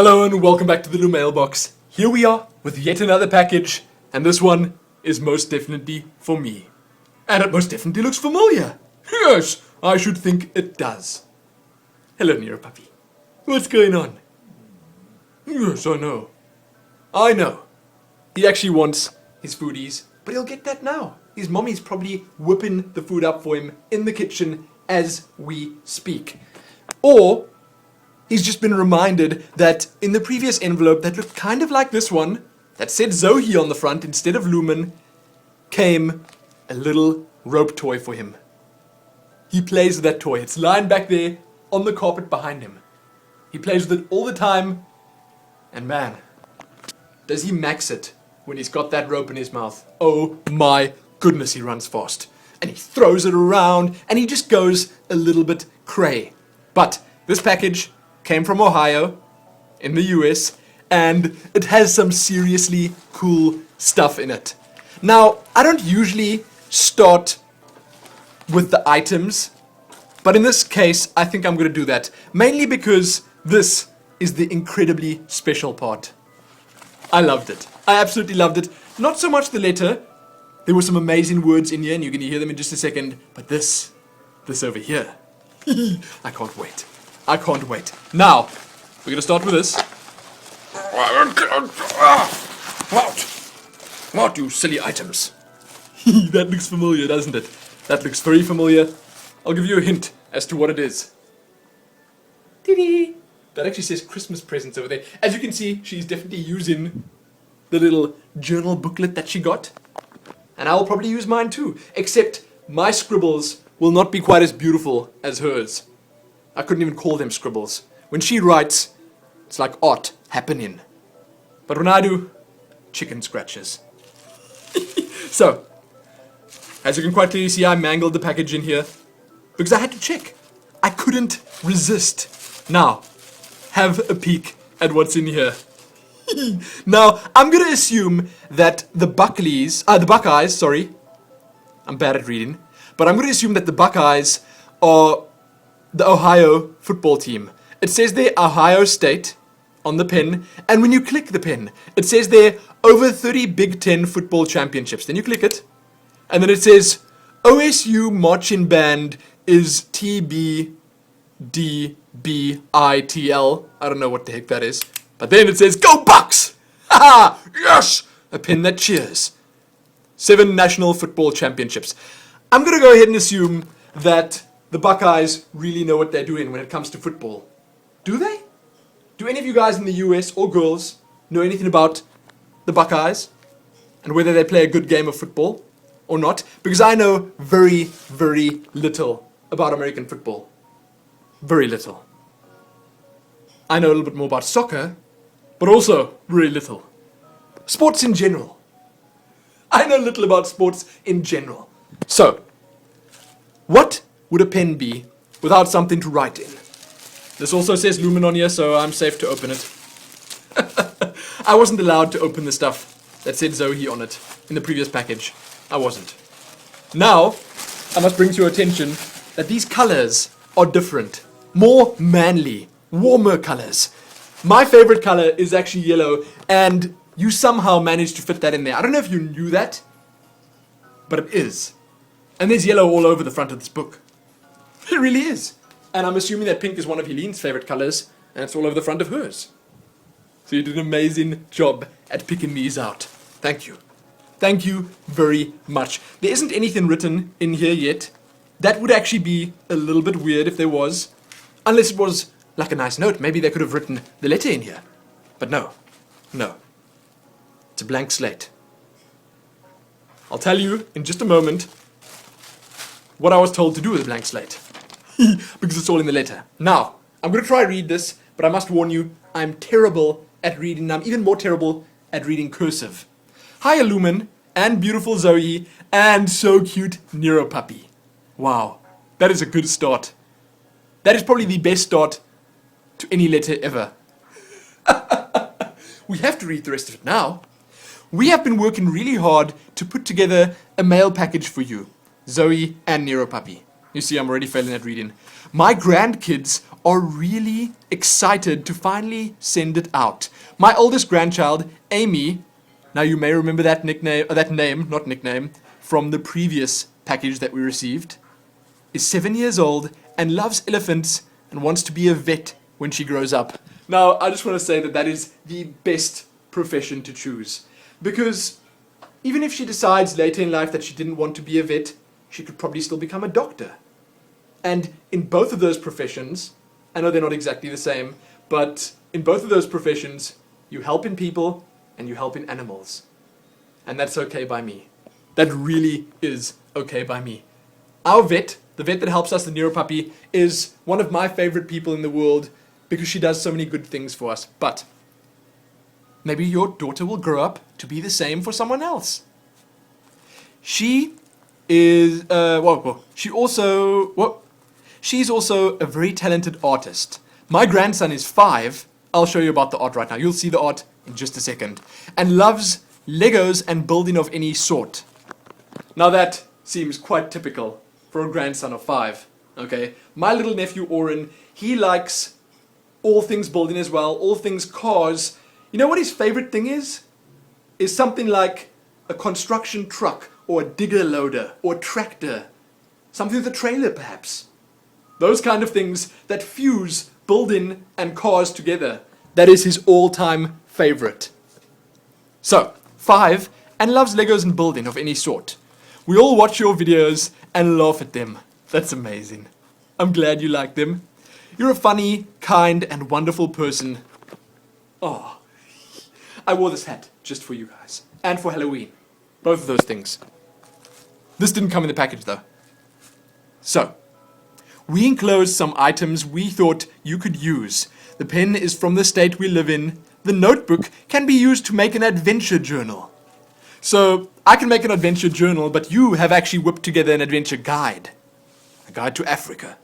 Hello and welcome back to the Lumailbox. Here we are with yet another package, and this one is most definitely for me. And it most definitely looks familiar. Yes, I should think it does. Hello, Nero Puppy. What's going on? Yes, I know. I know. He actually wants his foodies, but he'll get that now. His mommy's probably whipping the food up for him in the kitchen as we speak. Or he's just been reminded that in the previous envelope that looked kind of like this one, that said Zoe on the front instead of Lumin, came a little rope toy for him. He plays with that toy. It's lying back there on the carpet behind him. He plays with it all the time, and man, does he max it when he's got that rope in his mouth. Oh my goodness, he runs fast. And he throws it around, and he just goes a little bit cray. But this package came from Ohio in the US, and it has some seriously cool stuff in it. Now, I don't usually start with the items, but in this case, I think I'm going to do that. Mainly because this is the incredibly special part. I loved it. I absolutely loved it. Not so much the letter. There were some amazing words in here, and you're going to hear them in just a second. But this over here. I can't wait. I can't wait. Now, we're going to start with this. What, you silly items? That looks familiar, doesn't it? That looks very familiar. I'll give you a hint as to what it is. Dee-dee. That actually says Christmas presents over there. As you can see, she's definitely using the little journal booklet that she got. And I will probably use mine too. Except my scribbles will not be quite as beautiful as hers. I couldn't even call them scribbles. When she writes, it's like art happening. But when I do, chicken scratches. So, as you can quite clearly see, I mangled the package in here because I had to check. I couldn't resist. Now, have a peek at what's in here. Now, I'm going to assume that the Buckeyes, I'm bad at reading, but I'm going to assume that the Buckeyes are the Ohio football team. It says there Ohio State on the pen, and when you click the pen, it says there over 30 Big Ten football championships. Then you click it, and then it says OSU marching band is TBDBITL. I don't know what the heck that is. But then it says, Go Bucks! Haha! Yes! A pin that cheers. 7 national football championships. I'm going to go ahead and assume that the Buckeyes really know what they're doing when it comes to football. Do they? Do any of you guys in the US or girls know anything about the Buckeyes? And whether they play a good game of football or not? Because I know very, very little about American football. Very little. I know a little bit more about soccer, but also very little. Sports in general. I know little about sports in general. So, what would a pen be without something to write in? This also says Lumin on here, so I'm safe to open it. I wasn't allowed to open the stuff that said Zoe on it in the previous package. I wasn't. Now, I must bring to your attention that these colors are different. More manly, warmer colors. My favorite color is actually yellow, and you somehow managed to fit that in there. I don't know if you knew that, but it is. And there's yellow all over the front of this book. It really is. And I'm assuming that pink is one of Helene's favorite colors, and it's all over the front of hers. So you did an amazing job at picking these out. Thank you. Thank you very much. There isn't anything written in here yet. That would actually be a little bit weird if there was. Unless it was like a nice note. Maybe they could have written the letter in here. But no. No. It's a blank slate. I'll tell you in just a moment what I was told to do with a blank slate. Because it's all in the letter. Now, I'm going to try read this, but I must warn you, I'm terrible at reading. I'm even more terrible at reading cursive. Hi, Lumin, and beautiful Zoe, and so cute Nero Puppy. Wow, that is a good start. That is probably the best start to any letter ever. We have to read the rest of it now. We have been working really hard to put together a mail package for you, Zoe and Nero Puppy. You see, I'm already failing at reading. My grandkids are really excited to finally send it out. My oldest grandchild, Aimee, now you may remember that name, from the previous package that we received, is 7 years old and loves elephants and wants to be a vet when she grows up. Now, I just want to say that that is the best profession to choose. Because even if she decides later in life that she didn't want to be a vet, she could probably still become a doctor. And in both of those professions, I know they're not exactly the same, but in both of those professions, you help in people and you help in animals. And that's okay by me. That really is okay by me. Our vet, the vet that helps us, the Nero puppy, is one of my favorite people in the world because she does so many good things for us. But maybe your daughter will grow up to be the same for someone else. She is, she's also a very talented artist. My grandson is 5. I'll show you about the art right now. You'll see the art in just a second. And loves Legos and building of any sort. Now that seems quite typical for a grandson of 5. Okay, my little nephew Oren, he likes all things building as well, all things cars. You know what his favorite thing is? Is something like a construction truck or a digger loader or a tractor. Something with a trailer perhaps. Those kind of things that fuse building and cars together. That is his all-time favorite. So, 5, and loves Legos and building of any sort. We all watch your videos and laugh at them. That's amazing. I'm glad you like them. You're a funny, kind, and wonderful person. Oh, I wore this hat just for you guys. And for Halloween. Both of those things. This didn't come in the package though. So, we enclosed some items we thought you could use. The pen is from the state we live in. The notebook can be used to make an adventure journal. So, I can make an adventure journal, but you have actually whipped together an adventure guide. A guide to Africa.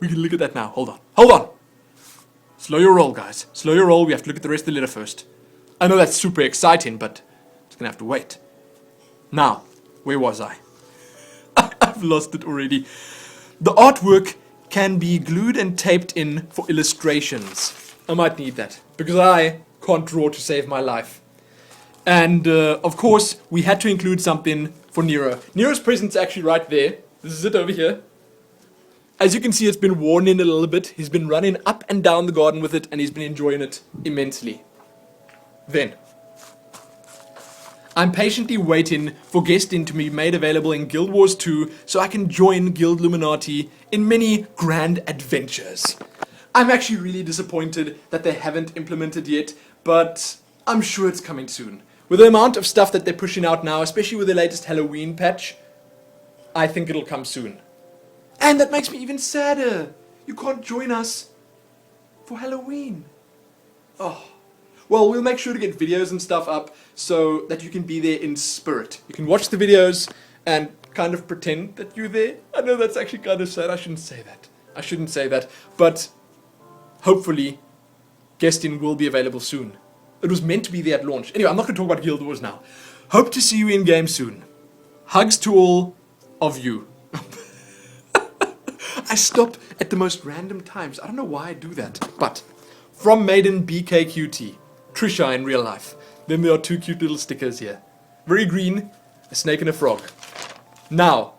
We can look at that now. Hold on. Hold on! Slow your roll, guys. Slow your roll. We have to look at the rest of the letter first. I know that's super exciting, but it's gonna have to wait. Now, where was I? I've lost it already. The artwork can be glued and taped in for illustrations. I might need that, because I can't draw to save my life. And, of course, we had to include something for Nero. Nero's present's actually right there. This is it over here. As you can see, it's been worn in a little bit. He's been running up and down the garden with it, and he's been enjoying it immensely. Then, I'm patiently waiting for guesting to be made available in Guild Wars 2 so I can join Guild Illuminati in many grand adventures. I'm actually really disappointed that they haven't implemented yet, but I'm sure it's coming soon. With the amount of stuff that they're pushing out now, especially with the latest Halloween patch, I think it'll come soon. And that makes me even sadder. You can't join us for Halloween. Oh. Well, we'll make sure to get videos and stuff up so that you can be there in spirit. You can watch the videos and kind of pretend that you're there. I know that's actually kind of sad. I shouldn't say that. But hopefully, guesting will be available soon. It was meant to be there at launch. Anyway, I'm not going to talk about Guild Wars now. Hope to see you in game soon. Hugs to all of you. I stop at the most random times. I don't know why I do that. But from MaidenBKQT, Tricia in real life. Then there are 2 cute little stickers here. Very green, a snake and a frog. Now,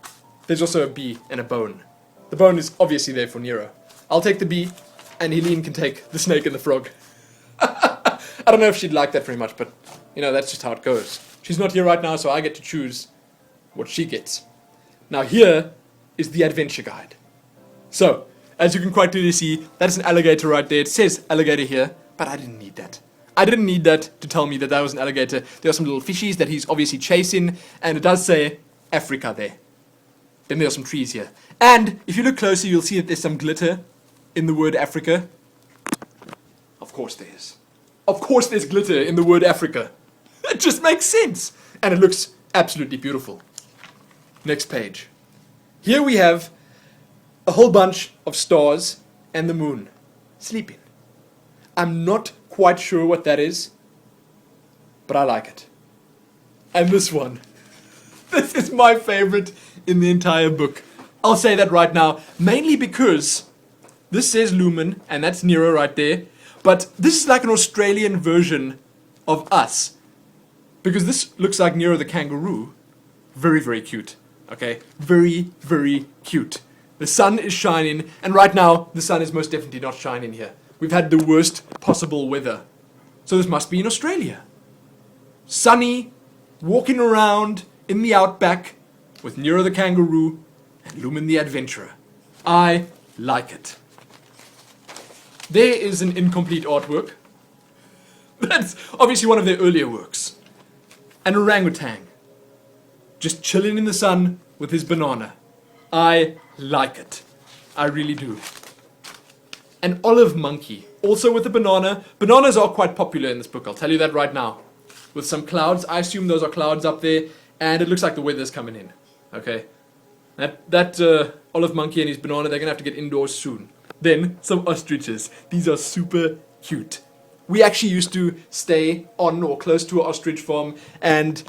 there's also a bee and a bone. The bone is obviously there for Nero. I'll take the bee, and Helene can take the snake and the frog. I don't know if she'd like that very much, but, you know, that's just how it goes. She's not here right now, so I get to choose what she gets. Now here is the adventure guide. So, as you can quite clearly see, that is an alligator right there. It says alligator here, but I didn't need that. I didn't need that to tell me that that was an alligator. There are some little fishies that he's obviously chasing, and it does say Africa there. Then there are some trees here. And if you look closer, you'll see that there's some glitter in the word Africa. Of course there is. Of course there's glitter in the word Africa. It just makes sense. And it looks absolutely beautiful. Next page. Here we have a whole bunch of stars and the moon sleeping. I'm not quite sure what that is, but I like it. And this one. This is my favorite in the entire book. I'll say that right now, mainly because this says Lumin, and that's Nero right there, but this is like an Australian version of us, because this looks like Nero the kangaroo. Very, very cute, okay? Very, very cute. The sun is shining, and right now, the sun is most definitely not shining here. We've had the worst possible weather. So this must be in Australia. Sunny, walking around in the outback with Nero the kangaroo and Lumin the adventurer. I like it. There is an incomplete artwork. That's obviously one of their earlier works. An orangutan, just chilling in the sun with his banana. I like it. I really do. An olive monkey, also with a banana. Bananas are quite popular in this book, I'll tell you that right now. With some clouds, I assume those are clouds up there, and it looks like the weather's coming in. Okay? That olive monkey and his banana, they're gonna have to get indoors soon. Then, some ostriches. These are super cute. We actually used to stay on or close to an ostrich farm, and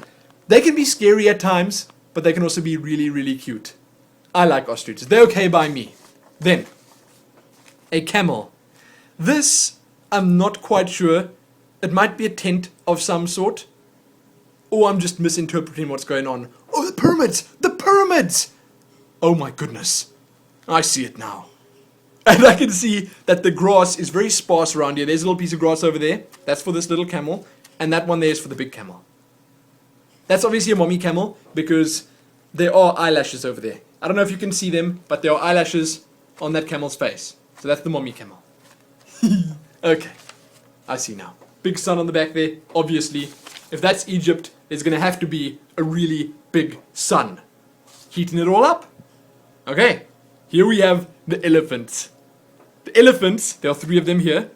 they can be scary at times, but they can also be really, really cute. I like ostriches. They're okay by me. Then, a camel. This, I'm not quite sure. It might be a tent of some sort, or I'm just misinterpreting what's going on. Oh, the pyramids! The pyramids! Oh my goodness. I see it now. And I can see that the grass is very sparse around here. There's a little piece of grass over there. That's for this little camel. And that one there is for the big camel. That's obviously a mommy camel because there are eyelashes over there. I don't know if you can see them, but there are eyelashes on that camel's face. So that's the mommy camel. Okay. I see now. Big sun on the back there, obviously. If that's Egypt, there's going to have to be a really big sun. Heating it all up. Okay. Here we have the elephants. The elephants, there are 3 of them here,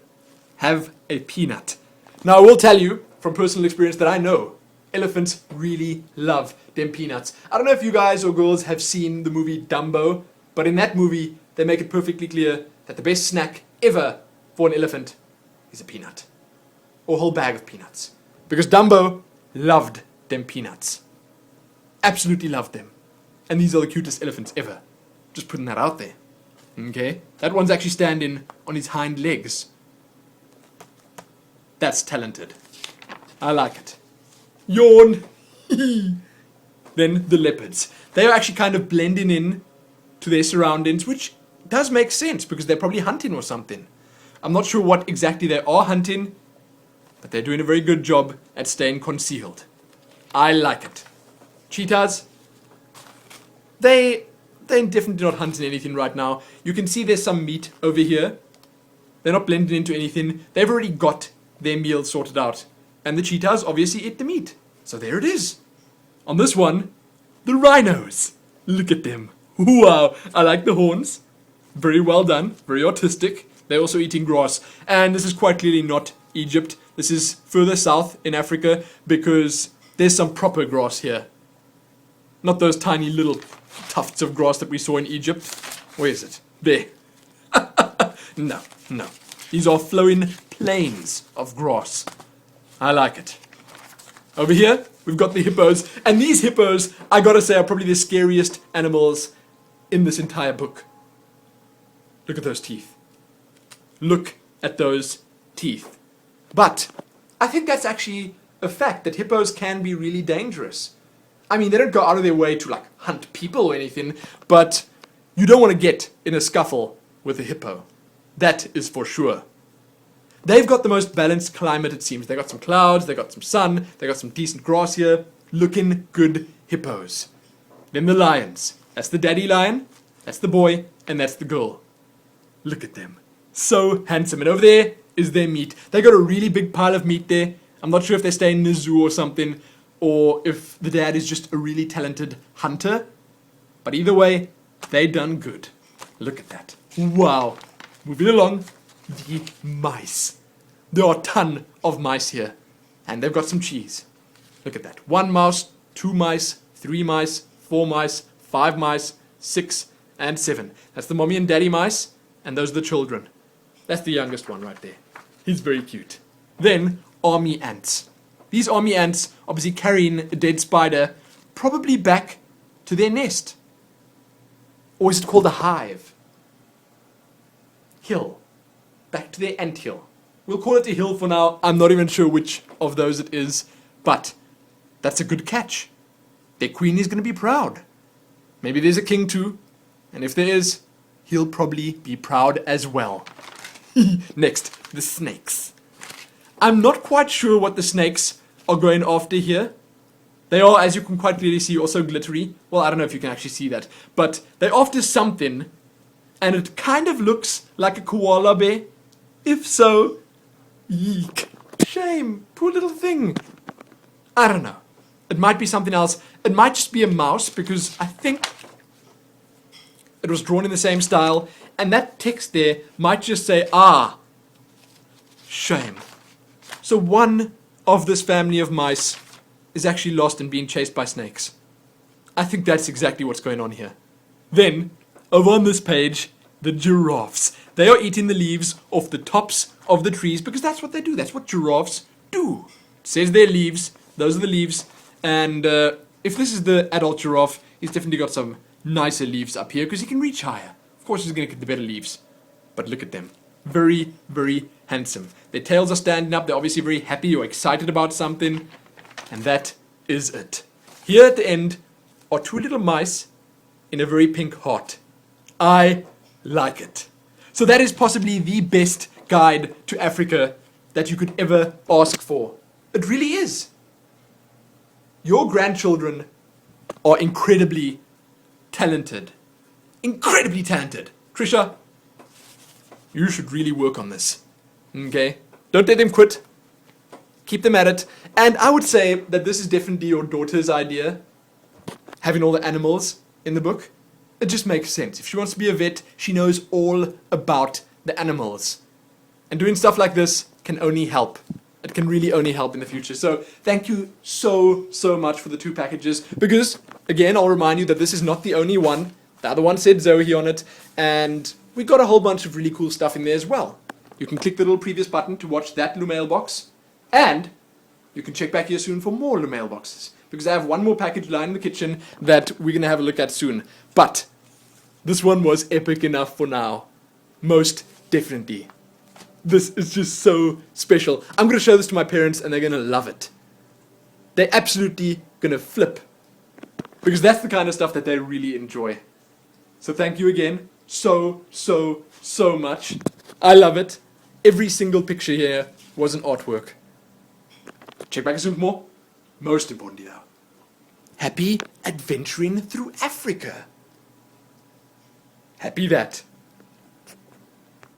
have a peanut. Now I will tell you from personal experience that I know elephants really love them peanuts. I don't know if you guys or girls have seen the movie Dumbo, but in that movie they make it perfectly clear that the best snack ever for an elephant is a peanut. Or a whole bag of peanuts. Because Dumbo loved them peanuts. Absolutely loved them. And these are the cutest elephants ever. Just putting that out there. Okay? That one's actually standing on his hind legs. That's talented. I like it. Yawn. Then the leopards. They are actually kind of blending in to their surroundings, which does make sense because they're probably hunting or something. I'm not sure what exactly they are hunting, but they're doing a very good job at staying concealed. I like it. Cheetahs. They're definitely not hunting anything right now. You can see there's some meat over here. They're not blending into anything. They've already got their meal sorted out. And the cheetahs obviously eat the meat. So there it is. On this one, the rhinos. Look at them. Wow, I like the horns. Very well done. Very artistic. They're also eating grass. And this is quite clearly not Egypt. This is further south in Africa because there's some proper grass here. Not those tiny little tufts of grass that we saw in Egypt. Where is it? There. No. These are flowing plains of grass. I like it. Over here, we've got the hippos. And these hippos, I gotta say, are probably the scariest animals in this entire book. Look at those teeth. Look at those teeth. But I think that's actually a fact that hippos can be really dangerous. I mean, they don't go out of their way to like hunt people or anything, but you don't want to get in a scuffle with a hippo. That is for sure. They've got the most balanced climate, it seems. They got some clouds, they got some sun, they got some decent grass here. Looking good hippos. Then the lions. That's the daddy lion, that's the boy, and that's the girl. Look at them. So handsome. And over there is their meat. They got a really big pile of meat there. I'm not sure if they stay in the zoo or something, or if the dad is just a really talented hunter. But either way, they done good. Look at that. Wow. Moving along, the mice. There are a ton of mice here. And they've got some cheese. Look at that. 1 mouse, 2 mice, 3 mice, 4 mice, 5 mice, 6, and 7. That's the mommy and daddy mice, and those are the children. That's the youngest one right there. He's very cute. Then, army ants. These army ants obviously carrying a dead spider, probably back to their nest. Or is it called a hive? Hill. Back to their anthill. We'll call it a hill for now. I'm not even sure which of those it is, but that's a good catch. Their queen is going to be proud. Maybe there's a king too, and if there is, he'll probably be proud as well. Next, the snakes. I'm not quite sure what the snakes are going after here. They are, as you can quite clearly see, also glittery. Well, I don't know if you can actually see that, but they're after something, and it kind of looks like a koala bear. If so, yeek. Shame. Poor little thing. I don't know. It might be something else. It might just be a mouse, because I think it was drawn in the same style, and that text there might just say, ah, shame. So one of this family of mice is actually lost and being chased by snakes. I think that's exactly what's going on here. Then, over on this page, the giraffes. They are eating the leaves off the tops of the trees, because that's what they do. That's what giraffes do. It says they're leaves. Those are the leaves. And if this is the adult giraffe, he's definitely got some nicer leaves up here, because he can reach higher. Of course he's going to get the better leaves. But look at them. Very, very handsome. Their tails are standing up. They're obviously very happy or excited about something. And that is it. Here at the end are two little mice in a very pink heart. I like it. So that is possibly the best guide to Africa that you could ever ask for. It really is. Your grandchildren are incredibly talented. Incredibly talented. Tricia, you should really work on this. Okay? Don't let them quit. Keep them at it. And I would say that this is definitely your daughter's idea, having all the animals in the book. It just makes sense. If she wants to be a vet, she knows all about the animals. And doing stuff like this can only help. It can really only help in the future. So thank you so much for the 2 packages. Because, again, I'll remind you that this is not the only one. The other one said Zoe on it. And we got a whole bunch of really cool stuff in there as well. You can click the little previous button to watch that Lumailbox. And you can check back here soon for more Lumailboxes. Because I have one more package lying in the kitchen that we're going to have a look at soon. But this one was epic enough for now. Most definitely. This is just so special. I'm going to show this to my parents and they're going to love it. They're absolutely going to flip. Because that's the kind of stuff that they really enjoy. So thank you again so much. I love it. Every single picture here was an artwork. Check back soon for more. Most importantly though, happy adventuring through Africa. Happy that.